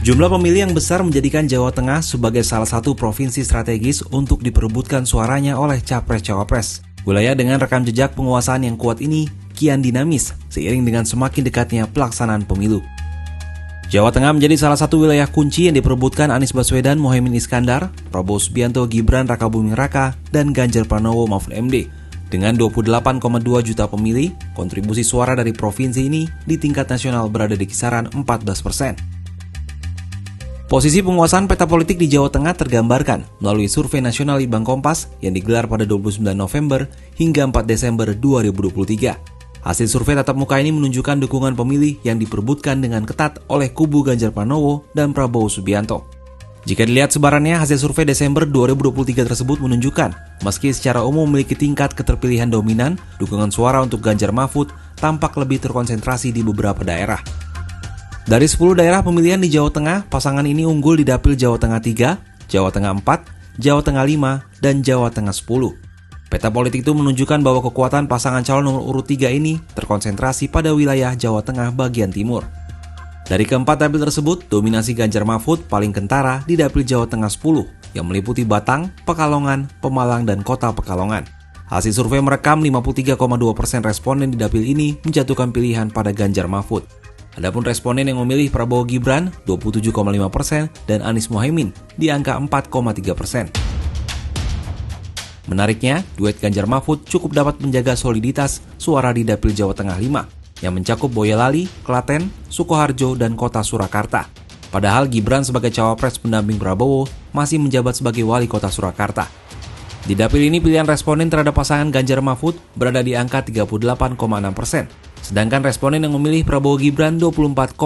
Jumlah pemilih yang besar menjadikan Jawa Tengah sebagai salah satu provinsi strategis untuk diperebutkan suaranya oleh Capres-Cawapres. Wilayah dengan rekam jejak penguasaan yang kuat ini kian dinamis seiring dengan semakin dekatnya pelaksanaan pemilu. Jawa Tengah menjadi salah satu wilayah kunci yang diperebutkan Anies Baswedan, Muhaimin Iskandar, Prabowo Subianto, Gibran Rakabuming Raka, dan Ganjar Pranowo Mahfud MD. Dengan 28,2 juta pemilih, kontribusi suara dari provinsi ini di tingkat nasional berada di kisaran 14%. Posisi penguasaan peta politik di Jawa Tengah tergambarkan melalui survei nasional Litbang Kompas yang digelar pada 29 November hingga 4 Desember 2023. Hasil survei tatap muka ini menunjukkan dukungan pemilih yang diperebutkan dengan ketat oleh kubu Ganjar Pranowo dan Prabowo Subianto. Jika dilihat sebarannya, hasil survei Desember 2023 tersebut menunjukkan meski secara umum memiliki tingkat keterpilihan dominan, dukungan suara untuk Ganjar Mahfud tampak lebih terkonsentrasi di beberapa daerah. Dari 10 daerah pemilihan di Jawa Tengah, pasangan ini unggul di Dapil Jawa Tengah 3, Jawa Tengah 4, Jawa Tengah 5, dan Jawa Tengah 10. Peta politik itu menunjukkan bahwa kekuatan pasangan calon nomor urut 3 ini terkonsentrasi pada wilayah Jawa Tengah bagian timur. Dari keempat dapil tersebut, dominasi Ganjar Mahfud paling kentara di Dapil Jawa Tengah 10, yang meliputi Batang, Pekalongan, Pemalang, dan Kota Pekalongan. Hasil survei merekam 53,2% responden di dapil ini menjatuhkan pilihan pada Ganjar Mahfud. Adapun responden yang memilih Prabowo Gibran 27,5% dan Anies Muhaimin di angka 4,3%. Menariknya, duet Ganjar Mahfud cukup dapat menjaga soliditas suara di Dapil Jawa Tengah 5 yang mencakup Boyolali, Klaten, Sukoharjo, dan Kota Surakarta. Padahal Gibran sebagai cawapres pendamping Prabowo masih menjabat sebagai wali kota Surakarta. Di dapil ini pilihan responden terhadap pasangan Ganjar Mahfud berada di angka 38,6%. Sedangkan responden yang memilih Prabowo Gibran 24,1%.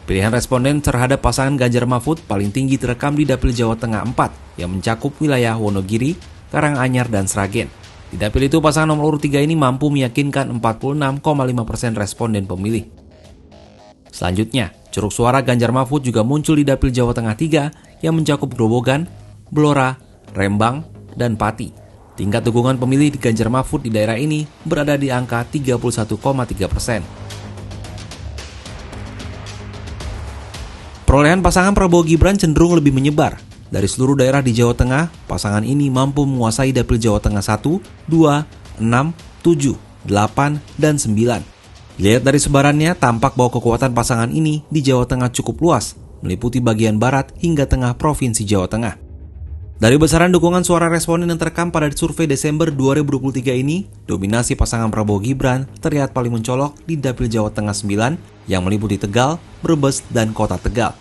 Pilihan responden terhadap pasangan Ganjar Mahfud paling tinggi terekam di Dapil Jawa Tengah 4 yang mencakup wilayah Wonogiri, Karanganyar, dan Sragen. Di dapil itu pasangan nomor urut 3 ini mampu meyakinkan 46,5% responden pemilih. Selanjutnya, ceruk suara Ganjar Mahfud juga muncul di Dapil Jawa Tengah 3 yang mencakup Grobogan, Blora, Rembang, dan Pati. Tingkat dukungan pemilih di Ganjar Mahfud di daerah ini berada di angka 31,3%. Perolehan pasangan Prabowo Gibran cenderung lebih menyebar. Dari seluruh daerah di Jawa Tengah, pasangan ini mampu menguasai Dapil Jawa Tengah 1, 2, 6, 7, 8, dan 9. Lihat dari sebarannya, tampak bahwa kekuatan pasangan ini di Jawa Tengah cukup luas, meliputi bagian barat hingga tengah Provinsi Jawa Tengah. Dari besaran dukungan suara responden yang terekam pada survei Desember 2023 ini, dominasi pasangan Prabowo Gibran terlihat paling mencolok di Dapil Jawa Tengah 9 yang meliputi Tegal, Brebes, dan Kota Tegal.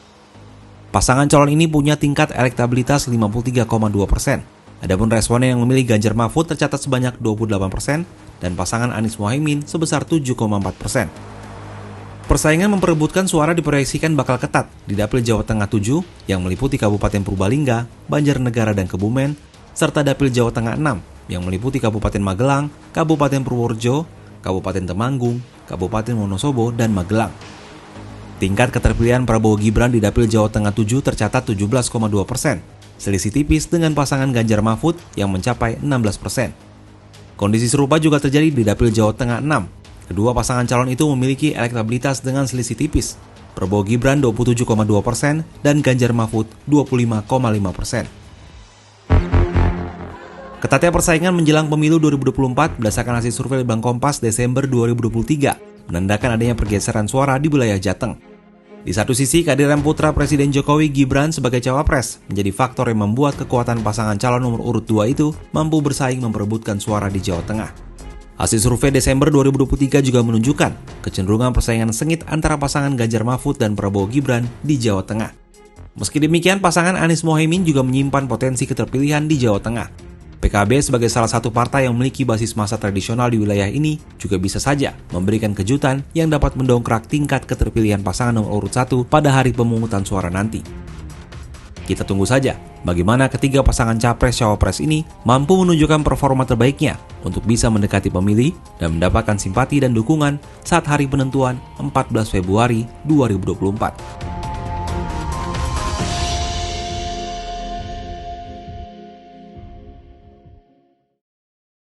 Pasangan calon ini punya tingkat elektabilitas 53,2%. Adapun responden yang memilih Ganjar Mahfud tercatat sebanyak 28% dan pasangan Anies Muhaimin sebesar 7,4%. Persaingan memperebutkan suara diproyeksikan bakal ketat di Dapil Jawa Tengah 7 yang meliputi Kabupaten Purbalingga, Banjarnegara, dan Kebumen, serta Dapil Jawa Tengah 6 yang meliputi Kabupaten Magelang, Kabupaten Purworejo, Kabupaten Temanggung, Kabupaten Wonosobo, dan Magelang. Tingkat keterpilihan Prabowo Gibran di Dapil Jawa Tengah 7 tercatat 17,2%, selisih tipis dengan pasangan Ganjar Mahfud yang mencapai 16%. Kondisi serupa juga terjadi di Dapil Jawa Tengah 6. Kedua pasangan calon itu memiliki elektabilitas dengan selisih tipis. Prabowo Gibran 27,2% dan Ganjar Mahfud 25,5%. Ketatnya persaingan menjelang pemilu 2024 berdasarkan hasil survei Litbang Kompas Desember 2023 menandakan adanya pergeseran suara di wilayah Jateng. Di satu sisi, kehadiran putra Presiden Jokowi Gibran sebagai cawapres menjadi faktor yang membuat kekuatan pasangan calon nomor urut 2 itu mampu bersaing memperebutkan suara di Jawa Tengah. Hasil survei Desember 2023 juga menunjukkan kecenderungan persaingan sengit antara pasangan Ganjar Mahfud dan Prabowo Gibran di Jawa Tengah. Meski demikian, pasangan Anies Muhaimin juga menyimpan potensi keterpilihan di Jawa Tengah. PKB sebagai salah satu partai yang memiliki basis massa tradisional di wilayah ini juga bisa saja memberikan kejutan yang dapat mendongkrak tingkat keterpilihan pasangan nomor urut 1 pada hari pemungutan suara nanti. Kita tunggu saja bagaimana ketiga pasangan capres-cawapres ini mampu menunjukkan performa terbaiknya untuk bisa mendekati pemilih dan mendapatkan simpati dan dukungan saat hari penentuan 14 Februari 2024.